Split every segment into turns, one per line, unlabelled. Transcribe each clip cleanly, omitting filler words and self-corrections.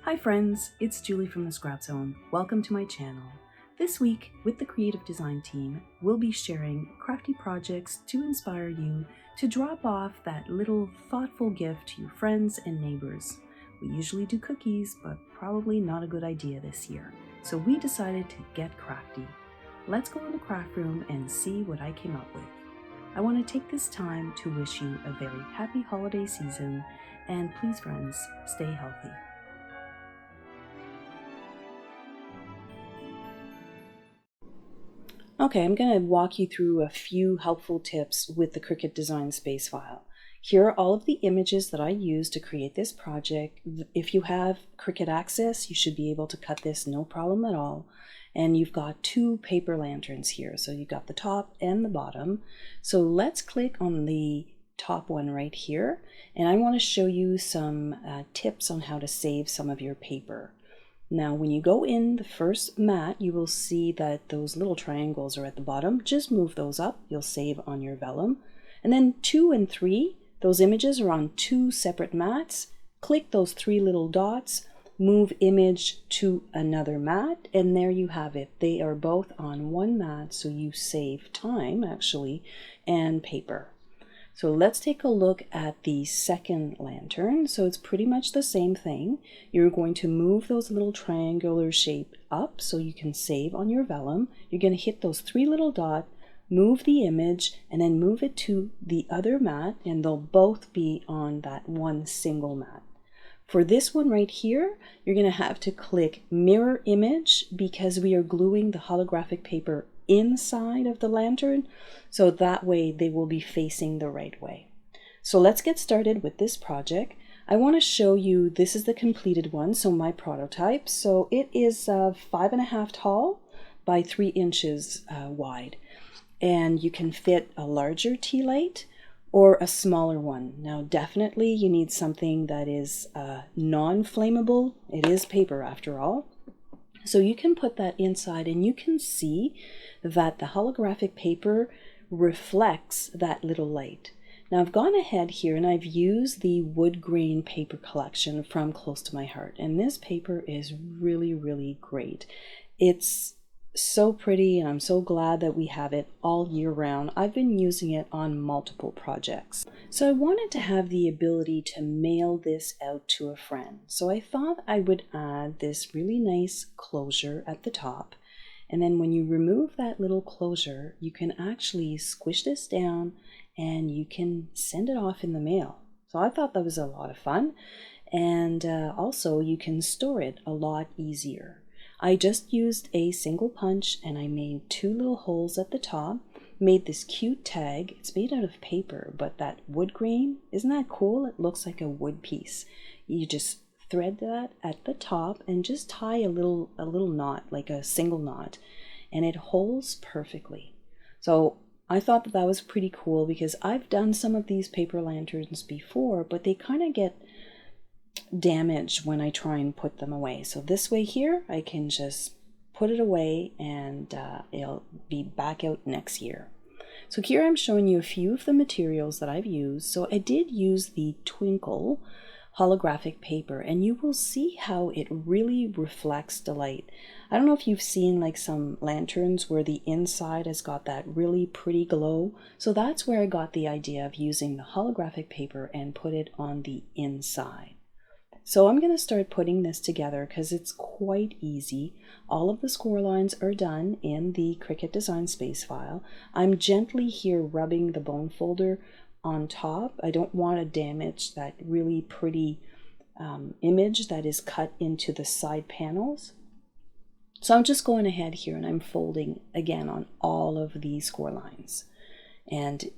Hi friends, it's Julie from the Scrap Zone. Welcome to my channel. This week, with the creative design team, we'll be sharing crafty projects to inspire you to drop off that little thoughtful gift to your friends and neighbors. We usually do cookies, but probably not a good idea this year. So we decided to get crafty. Let's go in the craft room and see what I came up with. I want to take this time to wish you a very happy holiday season, and please friends, stay healthy. Okay, I'm going to walk you through a few helpful tips with the Cricut design space file. Here are all of the images that I used to create this project. If you have Cricut access, you should be able to cut this no problem at all. And you've got two paper lanterns here. So you've got the top and the bottom. So let's click on the top one right here. And I want to show you some tips on how to save some of your paper. Now, when you go in the first mat, you will see that those little triangles are at the bottom. Just move those up. You'll save on your vellum. And then 2 and 3, those images are on two separate mats. Click those three little dots, move image to another mat, and there you have it. They are both on one mat, so you save time, actually, and paper. So let's take a look at the second lantern. So it's pretty much the same thing. You're going to move those little triangular shape up so you can save on your vellum. You're going to hit those three little dots, move the image, and then move it to the other mat, and they'll both be on that one single mat. For this one right here, you're going to have to click mirror image because we are gluing the holographic paper inside of the lantern, so that way they will be facing the right way. So let's get started with this project. I want to show you, this is the completed one, so my prototype. So it is 5.5 tall by 3 inches wide, and you can fit a larger tea light or a smaller one. Now definitely you need something that is non-flammable. It is paper after all. So you can put that inside and you can see that the holographic paper reflects that little light. Now I've gone ahead here and I've used the wood grain paper collection from Close to My Heart, and this paper is really great. It's so pretty and I'm so glad that we have it all year round. I've been using it on multiple projects. So I wanted to have the ability to mail this out to a friend. So I thought I would add this really nice closure at the top. And then when you remove that little closure, you can actually squish this down and you can send it off in the mail. So I thought that was a lot of fun. And also you can store it a lot easier. I just used a single punch and I made 2 little holes at the top, made this cute tag. It's made out of paper, but that wood grain, isn't that cool? It looks like a wood piece. You just thread that at the top and just tie a little knot, like a single knot, and it holds perfectly. So I thought that was pretty cool because I've done some of these paper lanterns before, but they kind of get damaged when I try and put them away. So this way here, I can just put it away and it'll be back out next year. So here I'm showing you a few of the materials that I've used. So I did use the Twinkle holographic paper, and you will see how it really reflects the light. I don't know if you've seen like some lanterns where the inside has got that really pretty glow. So that's where I got the idea of using the holographic paper and put it on the inside. So I'm going to start putting this together because it's quite easy. All of the score lines are done in the Cricut design space file. I'm gently here rubbing the bone folder on top. I don't want to damage that really pretty image that is cut into the side panels. So I'm just going ahead here and I'm folding again on all of these score lines. And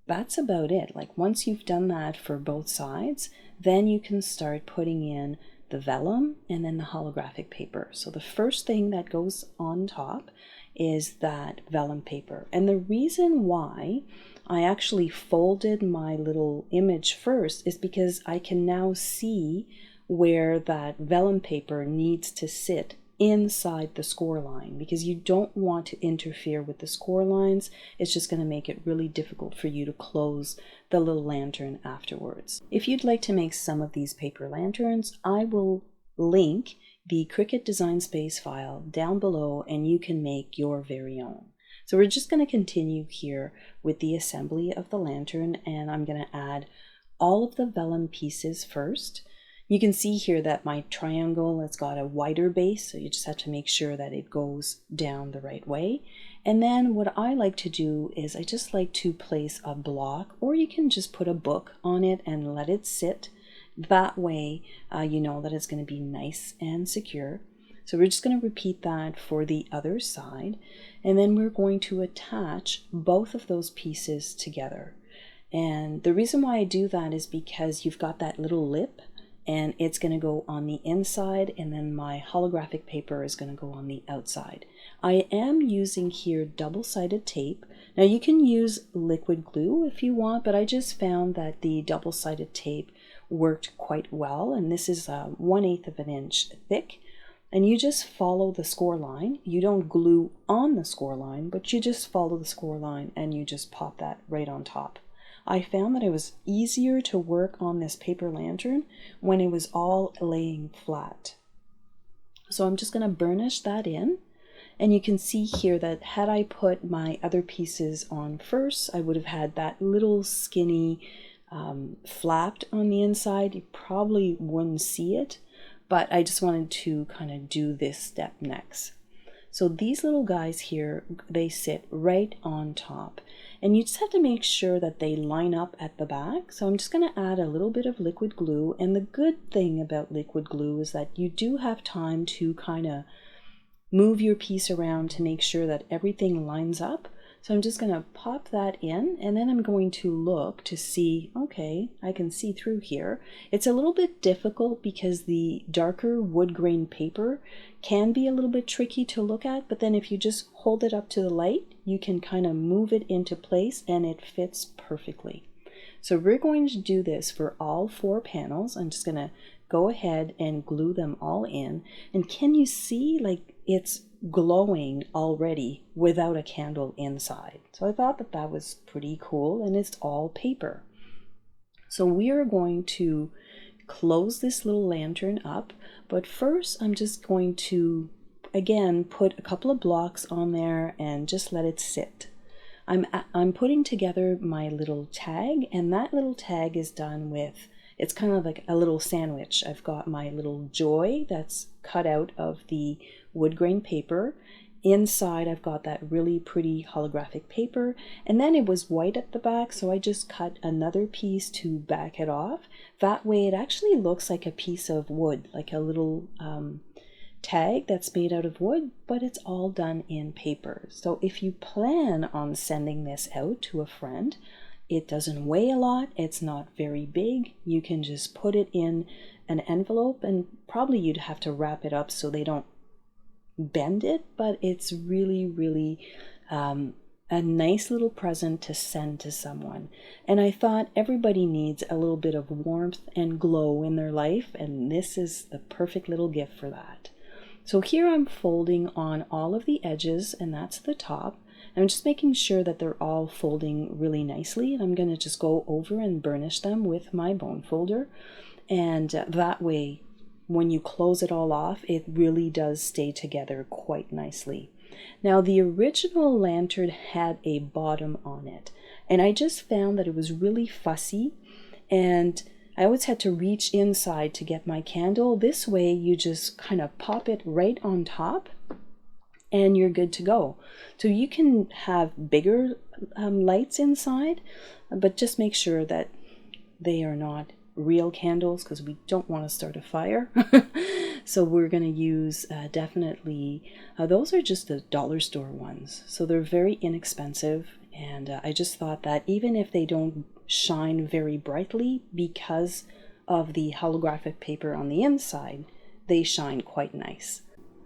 that's about it. Like once you've done that for both sides, then you can start putting in the vellum and then the holographic paper. So the first thing that goes on top is that vellum paper. And the reason why I actually folded my little image first is because I can now see where that vellum paper needs to sit inside the score line, because you don't want to interfere with the score lines. It's just going to make it really difficult for you to close the little lantern afterwards. If you'd like to make some of these paper lanterns, I will link the Cricut Design Space file down below and you can make your very own. So we're just going to continue here with the assembly of the lantern, and I'm going to add all of the vellum pieces first. You can see here that my triangle has got a wider base, so you just have to make sure that it goes down the right way. And then what I like to do is I just like to place a block, or you can just put a book on it and let it sit. That way you know that it's going to be nice and secure. So we're just going to repeat that for the other side, and then we're going to attach both of those pieces together. And the reason why I do that is because you've got that little lip, and it's going to go on the inside, and then my holographic paper is going to go on the outside. I am using here double-sided tape. Now you can use liquid glue if you want, but I just found that the double-sided tape worked quite well, and this is 1/8 of an inch thick. And you just follow the score line. You don't glue on the score line, but you just follow the score line and you just pop that right on top. I found that it was easier to work on this paper lantern when it was all laying flat. So I'm just going to burnish that in. And you can see here that had I put my other pieces on first, I would have had that little skinny flapped on the inside. You probably wouldn't see it, but I just wanted to kind of do this step next. So these little guys here, they sit right on top, and you just have to make sure that they line up at the back. So I'm just going to add a little bit of liquid glue, and the good thing about liquid glue is that you do have time to kind of move your piece around to make sure that everything lines up. So I'm just going to pop that in, and then I'm going to look to see, okay, I can see through here. It's a little bit difficult because the darker wood grain paper can be a little bit tricky to look at, but then if you just hold it up to the light, you can kind of move it into place and it fits perfectly. So we're going to do this for all 4 panels. I'm just going to go ahead and glue them all in. And can you see, like, it's glowing already without a candle inside? So I thought that that was pretty cool, and it's all paper. So we are going to close this little lantern up, but first I'm just going to again put a couple of blocks on there and just let it sit. I'm putting together my little tag, and that little tag is done with, it's kind of like a little sandwich. I've got my little joy that's cut out of the wood grain paper. Inside I've got that really pretty holographic paper, and then it was white at the back, so I just cut another piece to back it off. That way it actually looks like a piece of wood, like a little tag that's made out of wood, but it's all done in paper. So if you plan on sending this out to a friend, it doesn't weigh a lot, it's not very big. You can just put it in an envelope, and probably you'd have to wrap it up so they don't bend it, but it's really a nice little present to send to someone. And I thought everybody needs a little bit of warmth and glow in their life, and this is the perfect little gift for that. So here I'm folding on all of the edges, and that's the top. I'm just making sure that they're all folding really nicely, and I'm going to just go over and burnish them with my bone folder, and that way when you close it all off, it really does stay together quite nicely. Now the original lantern had a bottom on it, and I just found that it was really fussy, and I always had to reach inside to get my candle. This way you just kind of pop it right on top and you're good to go. So you can have bigger lights inside, but just make sure that they are not real candles, because we don't want to start a fire. So we're going to use definitely, those are just the dollar store ones, so they're very inexpensive, and I just thought that even if they don't shine very brightly because of the holographic paper on the inside, they shine quite nice.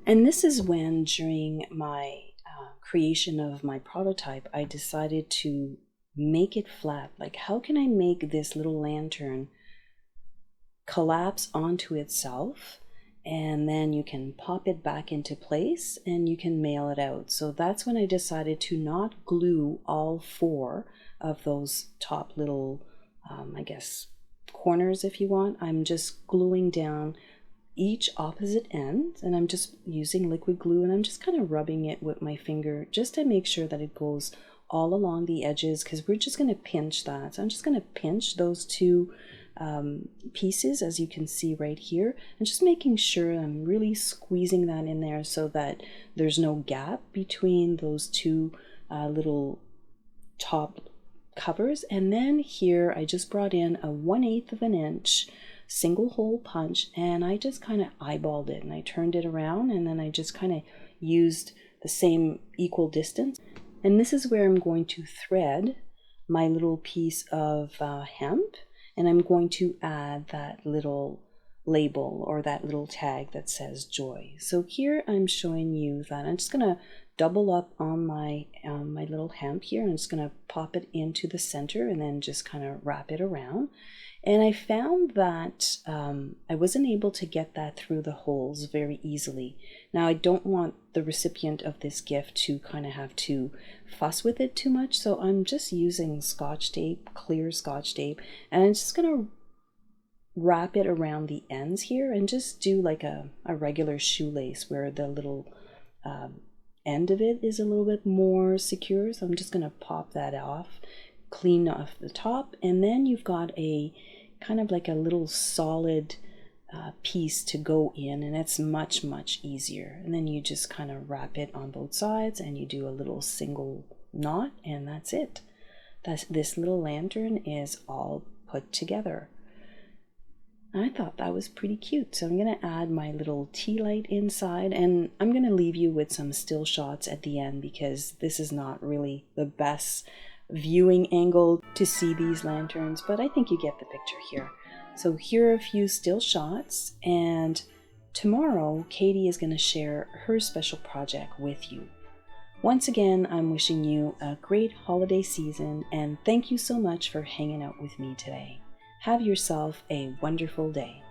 And this is when, during my creation of my prototype, I decided to make it flat. Like, how can I make this little lantern collapse onto itself, and then you can pop it back into place and you can mail it out? So that's when I decided to not glue all 4 of those top little I guess corners, if you want. I'm just gluing down each opposite end, and I'm just using liquid glue, and I'm just kind of rubbing it with my finger just to make sure that it goes all along the edges, because we're just going to pinch that. So I'm just going to pinch those two pieces, as you can see right here, and just making sure I'm really squeezing that in there so that there's no gap between those two little top covers. And then here I just brought in a 1/8 of an inch single hole punch, and I just kind of eyeballed it, and I turned it around, and then I just kind of used the same equal distance. And this is where I'm going to thread my little piece of hemp, and I'm going to add that little label or that little tag that says joy. So here I'm showing you that I'm just going to double up on my my little hemp here, and I'm just going to pop it into the center and then just kind of wrap it around. And I found that I wasn't able to get that through the holes very easily. Now I don't want the recipient of this gift to kind of have to fuss with it too much, so I'm just using Scotch tape, clear Scotch tape, and I'm just going to wrap it around the ends here and just do like a regular shoelace where the little end of it is a little bit more secure. So I'm just going to pop that off, clean off the top, and then you've got a kind of like a little solid piece to go in, and it's much easier. And then you just kind of wrap it on both sides, and you do a little single knot, and that's it. This little lantern is all put together. I thought that was pretty cute, so I'm going to add my little tea light inside, and I'm going to leave you with some still shots at the end, because this is not really the best viewing angle to see these lanterns, but I think you get the picture here. So here are a few still shots, and tomorrow Katy is going to share her special project with you. Once again, I'm wishing you a great holiday season, and thank you so much for hanging out with me today. Have yourself a wonderful day.